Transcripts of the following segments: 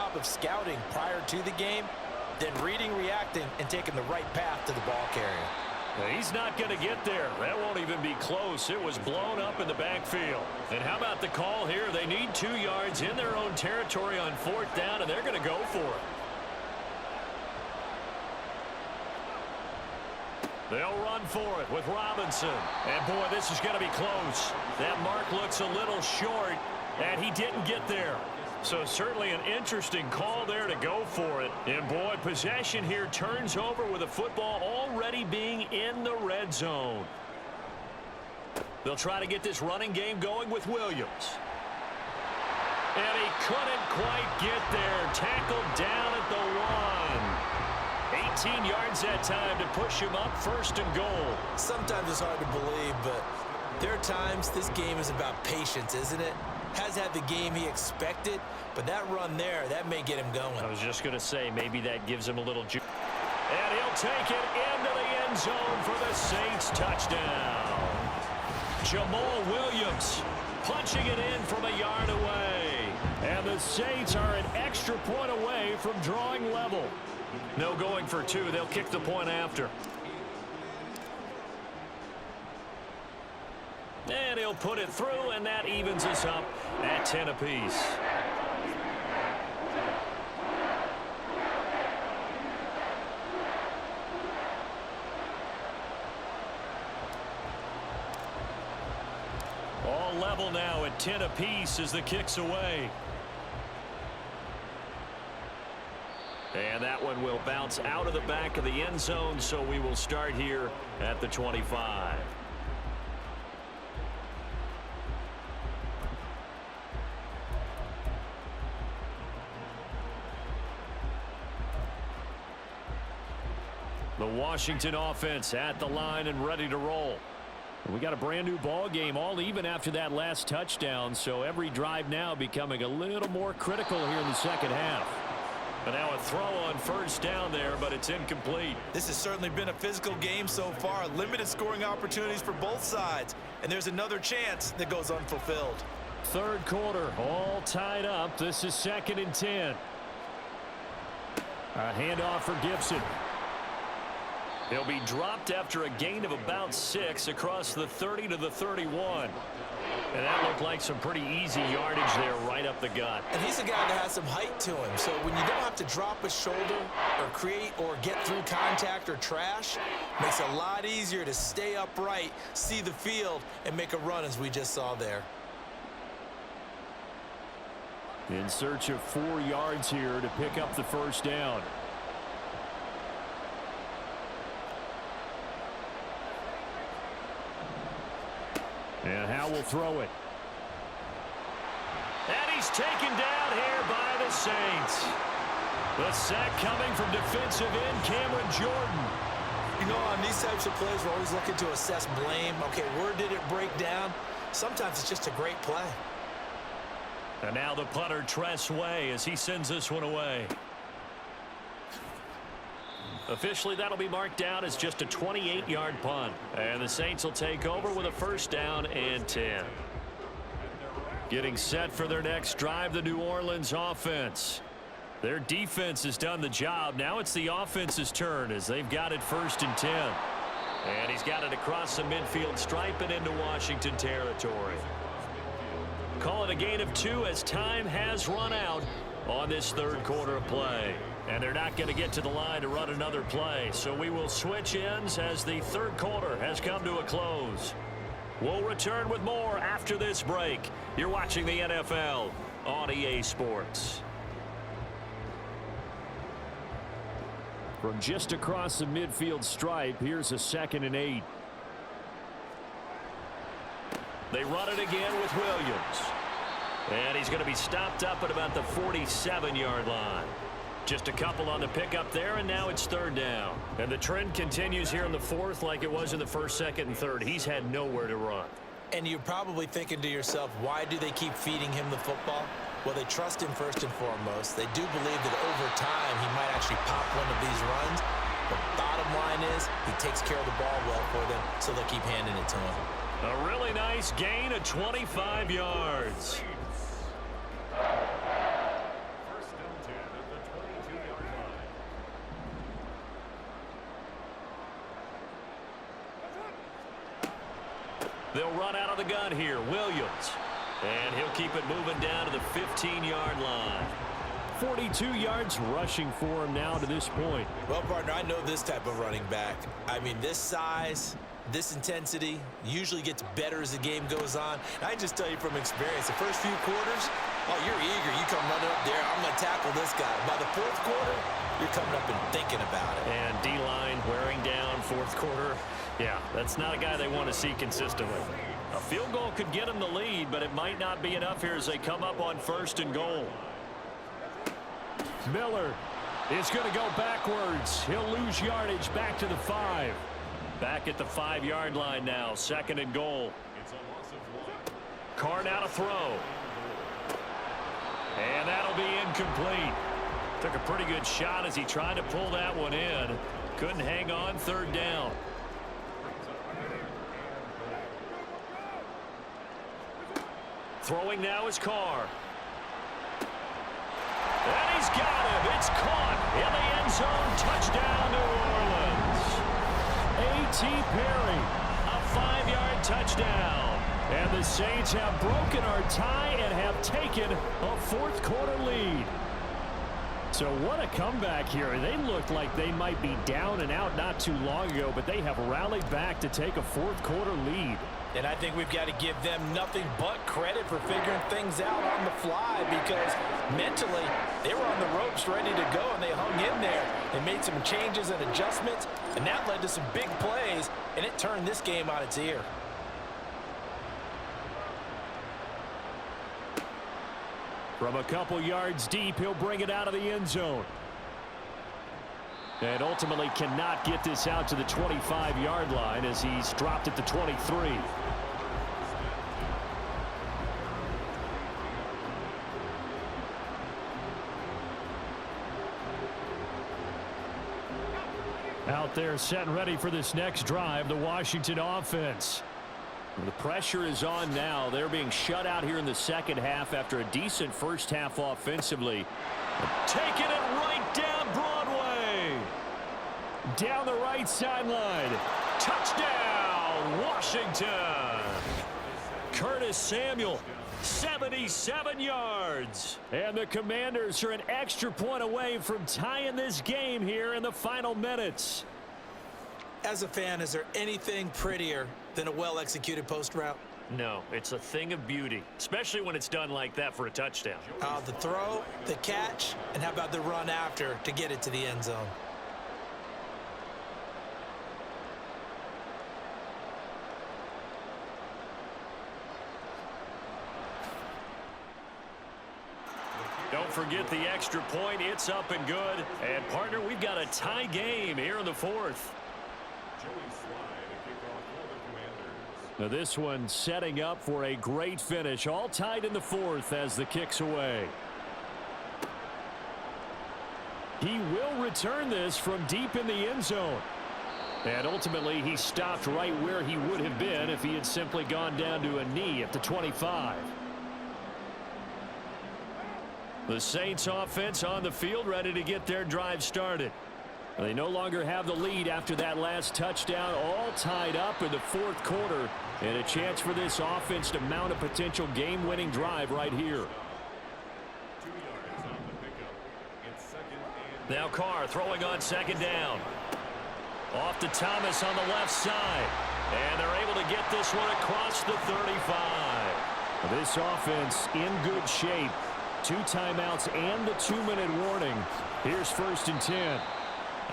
job of scouting prior to the game, then reading, reacting, and taking the right path to the ball carrier. He's not going to get there. That won't even be close. It was blown up in the backfield. And how about the call here? They need 2 yards in their own territory on 4th down, and they're going to go for it. They'll run for it with Robinson. And, boy, this is going to be close. That mark looks a little short, and he didn't get there. So certainly an interesting call there to go for it. And, boy, possession here turns over with the football already being in the red zone. They'll try to get this running game going with Williams. And he couldn't quite get there. Tackled down at the 1. 18 yards that time to push him up 1st and goal. Sometimes it's hard to believe, but there are times this game is about patience, isn't it? Has had the game he expected, but that run there, that may get him going. I was just going to say, maybe that gives him a little juice. And he'll take it into the end zone for the Saints touchdown. Jamal Williams punching it in from a yard away. And the Saints are an extra point away from drawing level. No going for 2. They'll kick the point after. And he'll put it through, and that evens us up at 10 apiece. All level now at 10 apiece as the kick's away. And that one will bounce out of the back of the end zone, so we will start here at the 25. The Washington offense at the line and ready to roll. We got a brand new ball game, all even after that last touchdown, so every drive now becoming a little more critical here in the second half. And now a throw on 1st down there, but it's incomplete. This has certainly been a physical game so far. Limited scoring opportunities for both sides, and there's another chance that goes unfulfilled. 3rd quarter, all tied up. This is 2nd and 10. A handoff for Gibson. He'll be dropped after a gain of about 6 across the 30 to the 31. And that looked like some pretty easy yardage there right up the gut. And he's a guy that has some height to him, so when you don't have to drop a shoulder or create or get through contact or trash, makes it a lot easier to stay upright, see the field, and make a run as we just saw there. In search of 4 yards here to pick up the 1st down. And Howe will throw it. And he's taken down here by the Saints. The sack coming from defensive end Cameron Jordan. You know, on these types of plays, we're always looking to assess blame. Okay, where did it break down? Sometimes it's just a great play. And now the punter, Tress Way, as he sends this one away. Officially, that'll be marked down as just a 28-yard punt. And the Saints will take over with a 1st down and 10. Getting set for their next drive, the New Orleans offense. Their defense has done the job. Now it's the offense's turn as they've got it 1st and 10. And he's got it across the midfield stripe and into Washington territory. Call it a gain of 2 as time has run out on this 3rd quarter of play. And they're not going to get to the line to run another play. So we will switch ends as the 3rd quarter has come to a close. We'll return with more after this break. You're watching the NFL on EA Sports. From just across the midfield stripe, here's a 2nd and 8. They run it again with Williams. And he's going to be stopped up at about the 47-yard line. Just a couple on the pickup there, and now it's 3rd down. And the trend continues here in the 4th like it was in the 1st, 2nd, and 3rd. He's had nowhere to run. And you're probably thinking to yourself, why do they keep feeding him the football? Well, they trust him first and foremost. They do believe that over time he might actually pop one of these runs. The bottom line is he takes care of the ball well for them, so they'll keep handing it to him. A really nice gain of 25 yards. They'll run out of the gun here. Williams. And he'll keep it moving down to the 15-yard line. 42 yards rushing for him now to this point. Well, partner, I know this type of running back. I mean, this size, this intensity usually gets better as the game goes on. And I just tell you from experience, the first few quarters, oh, you're eager. You come running up there, I'm going to tackle this guy. By the fourth quarter, you're coming up and thinking about it. And D-line wearing down fourth quarter. Yeah, that's not a guy they want to see consistently. A field goal could get them the lead, but it might not be enough here as they come up on 1st and goal. Miller is going to go backwards. He'll lose yardage back to the 5. Back at the 5-yard line now. 2nd and goal. Carr now to throw. And that'll be incomplete. Took a pretty good shot as he tried to pull that one in. Couldn't hang on. 3rd down. Throwing now is Carr. And he's got him. It's caught in the end zone. Touchdown, New Orleans. A.T. Perry, a 5-yard touchdown. And the Saints have broken our tie and have taken a fourth-quarter lead. So what a comeback here. They looked like they might be down and out not too long ago, but they have rallied back to take a fourth-quarter lead. And I think we've got to give them nothing but credit for figuring things out on the fly, because mentally they were on the ropes ready to go, and they hung in there. They made some changes and adjustments, and that led to some big plays, and it turned this game on its ear. From a couple yards deep, he'll bring it out of the end zone. And ultimately cannot get this out to the 25-yard line as he's dropped at the 23. Out there set and ready for this next drive, the Washington offense. The pressure is on now. They're being shut out here in the second half after a decent first half offensively. Taking it right down Broadway. Down the right sideline. Touchdown, Washington. Curtis Samuel, 77 yards. And the Commanders are an extra point away from tying this game here in the final minutes. As a fan, is there anything prettier than a well-executed post route? No, it's a thing of beauty, especially when it's done like that for a touchdown. The throw, the catch, and how about the run after to get it to the end zone? Don't forget the extra point. It's up and good. And, partner, we've got a tie game here in the fourth. Now this one setting up for a great finish. All tied in the fourth as the kick's away. He will return this from deep in the end zone. And ultimately he stopped right where he would have been if he had simply gone down to a knee at the 25. The Saints offense on the field ready to get their drive started. They no longer have the lead after that last touchdown, all tied up in the fourth quarter, and a chance for this offense to mount a potential game-winning drive right here. Now Carr throwing on 2nd down. Off to Thomas on the left side, and they're able to get this one across the 35. This offense in good shape. 2 timeouts and the 2-minute warning. Here's 1st and 10.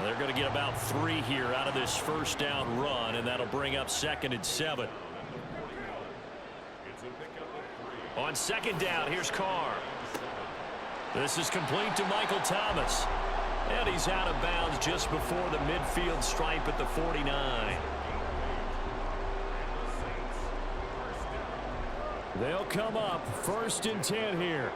They're going to get about 3 here out of this first down run, and that'll bring up 2nd and 7. On 2nd down, here's Carr. This is complete to Michael Thomas. And he's out of bounds just before the midfield stripe at the 49. They'll come up 1st and 10 here.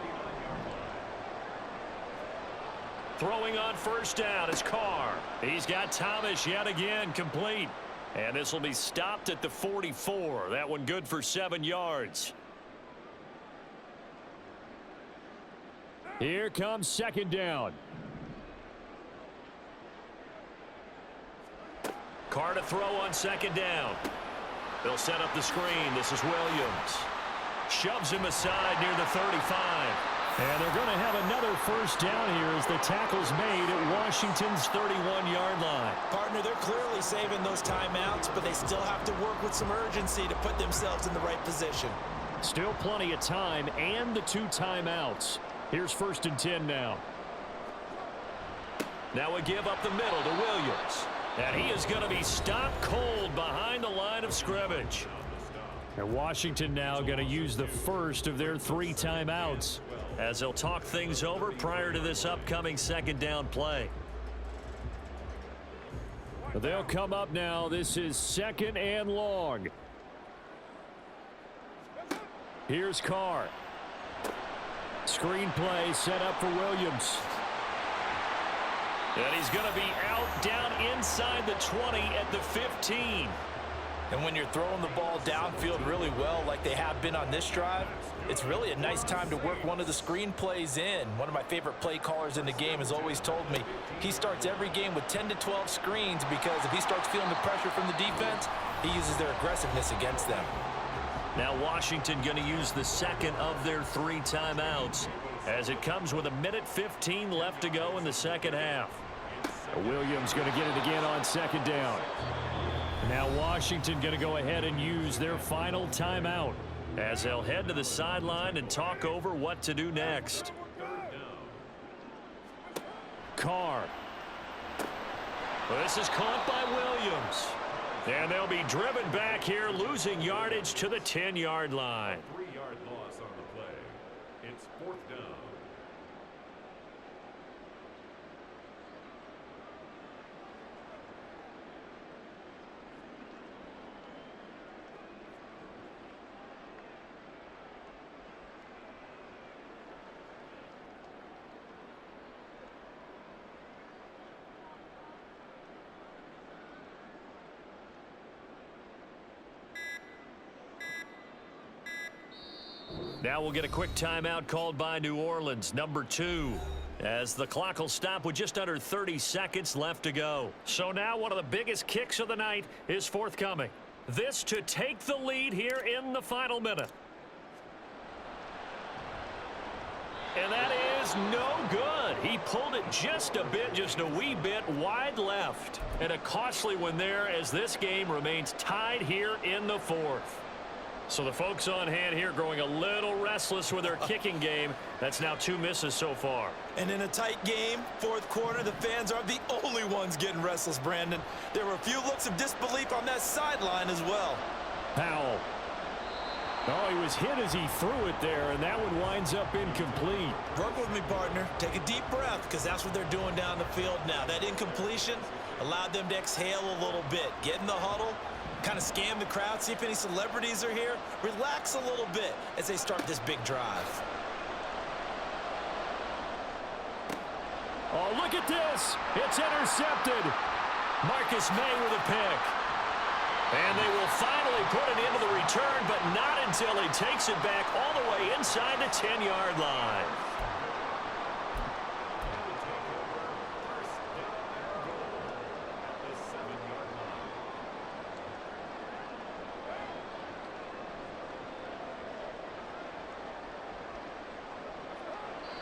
Throwing on 1st down is Carr. He's got Thomas yet again complete. And this will be stopped at the 44. That one good for 7 yards. Here comes 2nd down. Carr to throw on 2nd down. They'll set up the screen. This is Williams. Shoves him aside near the 35. And they're going to have another first down here as the tackle's made at Washington's 31-yard line. Partner, they're clearly saving those timeouts, but they still have to work with some urgency to put themselves in the right position. Still plenty of time and the 2 timeouts. Here's 1st and 10 now. Now a give up the middle to Williams. And he is going to be stopped cold behind the line of scrimmage. And Washington now going to use the first of their 3 timeouts as they'll talk things over prior to this upcoming 2nd down play. They'll come up now. This is 2nd and long. Here's Carr. Screen play set up for Williams. And he's going to be out down inside the 20 at the 15. And when you're throwing the ball downfield really well like they have been on this drive, it's really a nice time to work one of the screen plays in. One of my favorite play callers in the game has always told me he starts every game with 10 to 12 screens because if he starts feeling the pressure from the defense, he uses their aggressiveness against them. Now Washington going to use the 2nd of their 3 timeouts as it comes with 1:15 left to go in the 2nd half. Williams going to get it again on 2nd down. Now Washington going to go ahead and use their final timeout as they'll head to the sideline and talk over what to do next. Carr. Well, this is caught by Williams. And they'll be driven back here, losing yardage to the 10-yard line. 3-yard loss on the play. It's 4th down. Now we'll get a quick timeout called by New Orleans, number 2, as the clock will stop with just under 30 seconds left to go. So now one of the biggest kicks of the night is forthcoming. This to take the lead here in the final minute. And that is no good. He pulled it just a wee bit wide left. And a costly one there as this game remains tied here in the 4th. So the folks on hand here growing a little restless with their kicking game. That's now 2 misses so far. And in a tight game, 4th quarter, the fans aren't the only ones getting restless, Brandon. There were a few looks of disbelief on that sideline as well. Powell. Oh, he was hit as he threw it there, and that one winds up incomplete. Work with me, partner. Take a deep breath, because that's what they're doing down the field now. That incompletion allowed them to exhale a little bit. Get in the huddle. Kind of scan the crowd, see if any celebrities are here. Relax a little bit as they start this big drive. Oh, look at this. It's intercepted. Marcus May with a pick. And they will finally put it into the return, but not until he takes it back all the way inside the 10-yard line.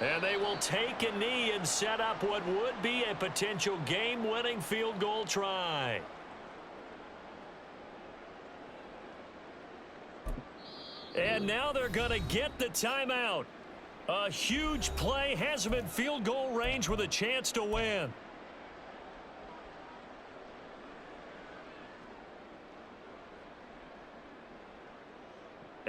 And they will take a knee and set up what would be a potential game-winning field goal try. And now they're going to get the timeout. A huge play has them in field goal range with a chance to win.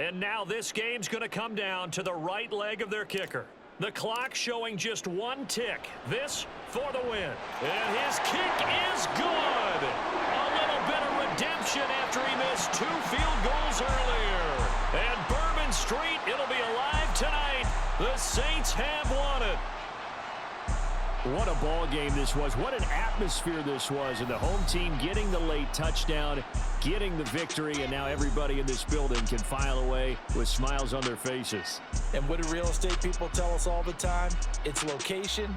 And now this game's going to come down to the right leg of their kicker. The clock showing just 1 tick. This for the win. And his kick is good. A little bit of redemption after he missed 2 field goals earlier. And Bourbon Street, it'll be alive tonight. The Saints have won it. What a ball game this was. What an atmosphere this was. And the home team getting the late touchdown, getting the victory, and now everybody in this building can file away with smiles on their faces. And what do real estate people tell us all the time? It's location,